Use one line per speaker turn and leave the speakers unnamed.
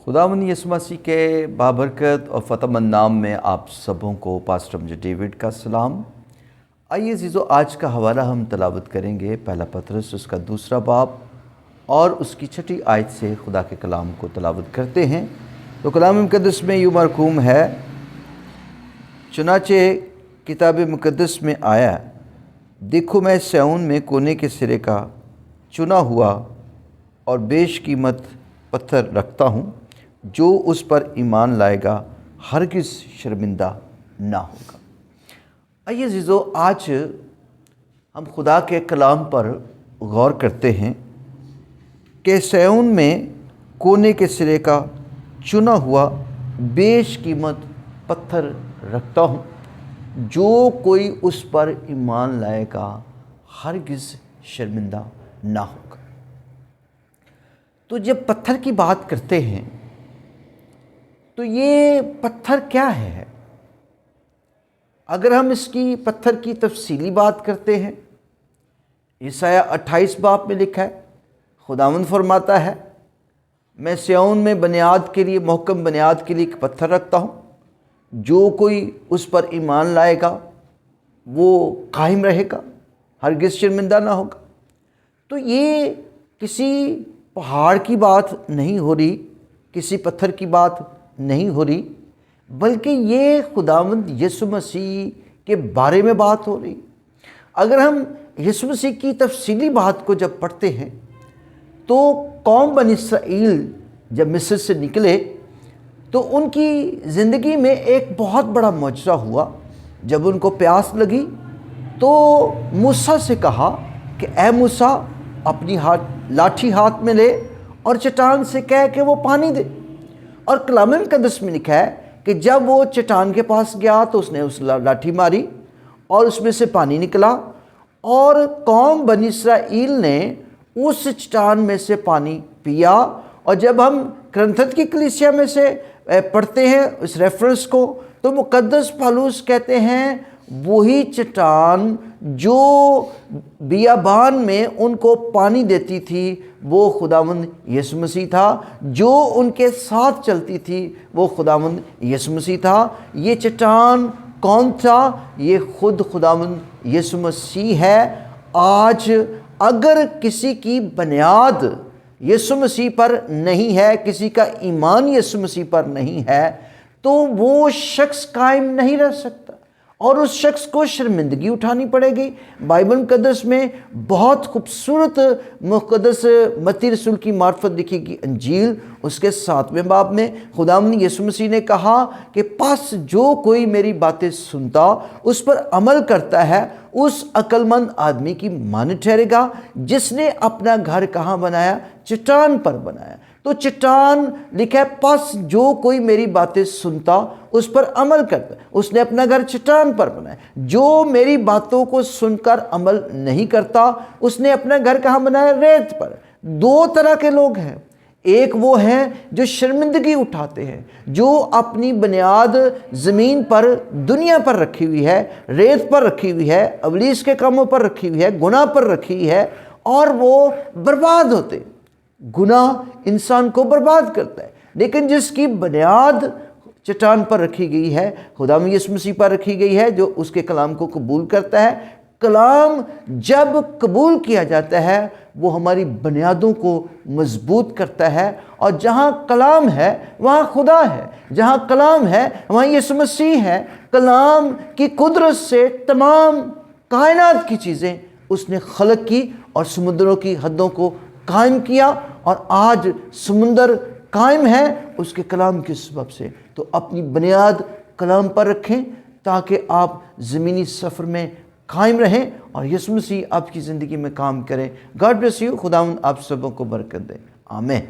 खुदावंद यीशु मसीह के बाबरकत और फ़तहमंद नाम में आप सबों को पास्टर मुझे डेविड का सलाम। आइए अज़ीज़ो, आज का हवाला हम तलावत करेंगे पहला पतरस उसका दूसरा बाब और उसकी छठी आयत से खुदा के कलाम को तलावत करते हैं। तो कलाम मुक़द्दस में यूँ मरकूम है, चुनाचे किताब मुक़द्दस में आया, देखो मैं सिय्योन में कोने के सिरे का चुना हुआ और बेशकीमत पत्थर रखता हूँ, जो उस पर ईमान लाएगा हरगिज़ शर्मिंदा ना होगा। आइए अज़ीज़ो, आज हम खुदा के कलाम पर गौर करते हैं कि सिय्योन में कोने के सिरे का चुना हुआ बेशकीमत पत्थर रखता हूँ, जो कोई उस पर ईमान लाएगा हरगिज़ शर्मिंदा ना होगा। तो जब पत्थर की बात करते हैं तो ये पत्थर क्या है? अगर हम इसकी पत्थर की तफसीली बात करते हैं, ईसाया 28 बाब में लिखा है, खुदावंद फरमाता है, मैं सिय्योन में बुनियाद के लिए, महकम बुनियाद के लिए एक पत्थर रखता हूँ, जो कोई उस पर ईमान लाएगा वो कायम रहेगा, हरगिज़ शर्मिंदा ना होगा। तो ये किसी पहाड़ की बात नहीं हो रही, किसी पत्थर की बात नहीं हो रही, बल्कि ये खुदावंद यीशु मसीह के बारे में बात हो रही। अगर हम यीशु मसीह की तफसीली बात को जब पढ़ते हैं तो कौम बनी इसराइल जब मिस्र से निकले तो उनकी ज़िंदगी में एक बहुत बड़ा मौजज़ा हुआ। जब उनको प्यास लगी तो मूसा से कहा कि ए मूसा, अपनी लाठी हाथ में ले और चट्टान से कह के वो पानी दे। और कलाम मुक़द्दस में लिखा है कि जब वो चट्टान के पास गया तो उसने उस लाठी मारी और उसमें से पानी निकला, और कौम बनी इसराइल ने उस चट्टान में से पानी पिया। और जब हम करंथत की कलीसिया में से पढ़ते हैं इस रेफरेंस को, तो मुक़द्दस पौलुस कहते हैं वही चट्टान जो बियाबान में उनको पानी देती थी वो खुदावंद यीशु मसीह था, जो उनके साथ चलती थी वो खुदावंद यीशु मसीह था। ये चट्टान कौन था? ये खुद खुदावंद यीशु मसीह है। आज अगर किसी की बुनियाद यीशु मसीह पर नहीं है, किसी का ईमान यीशु मसीह पर नहीं है, तो वो शख्स कायम नहीं रह सकता और उस शख्स को शर्मिंदगी उठानी पड़ेगी। बाइबल मुक़द्दस में बहुत खूबसूरत मुक़द्दस मत्ती रसूल की मार्फत लिखी गई अंजील उसके 7वें बाब में खुदावंद यीशु मसीह ने कहा कि पास जो कोई मेरी बातें सुनता उस पर अमल करता है, उस अक्लमंद आदमी की मानद ठहरेगा, जिसने अपना घर कहाँ बनाया? चट्टान पर बनाया। तो चट्टान लिखा है, पास जो कोई मेरी बातें सुनता उस पर अमल करता, उसने अपना घर चट्टान पर बनाया। जो मेरी बातों को सुनकर अमल नहीं करता उसने अपना घर कहाँ बनाया? रेत पर। दो तरह के लोग हैं, एक वो हैं जो शर्मिंदगी उठाते हैं, जो अपनी बुनियाद ज़मीन पर, दुनिया पर रखी हुई है, रेत पर रखी हुई है, अबलीस के कामों पर रखी हुई है, गुनाह पर रखी हुई है, और वो बर्बाद होते। गुनाह इंसान को बर्बाद करता है। लेकिन जिसकी बुनियाद चट्टान पर रखी गई है, खुदावंद यीशु मसीह पर रखी गई है, जो उसके कलाम को कबूल करता है, कलाम जब कबूल किया जाता है वो हमारी बुनियादों को मजबूत करता है। और जहाँ कलाम है वहाँ खुदा है, जहाँ कलाम है वहाँ यीशु मसीह है। कलाम की कुदरत से तमाम कायनात की चीज़ें उसने खलक की और समुद्रों की हदों को कायम किया, और आज समुंदर कायम है उसके कलाम के सबब से। तो अपनी बुनियाद कलाम पर रखें ताकि आप ज़मीनी सफ़र में कायम रहें और यीशु मसीह आपकी ज़िंदगी में काम करें। God bless you. खुदावंद आप सबों को बरकत दे। आमीन।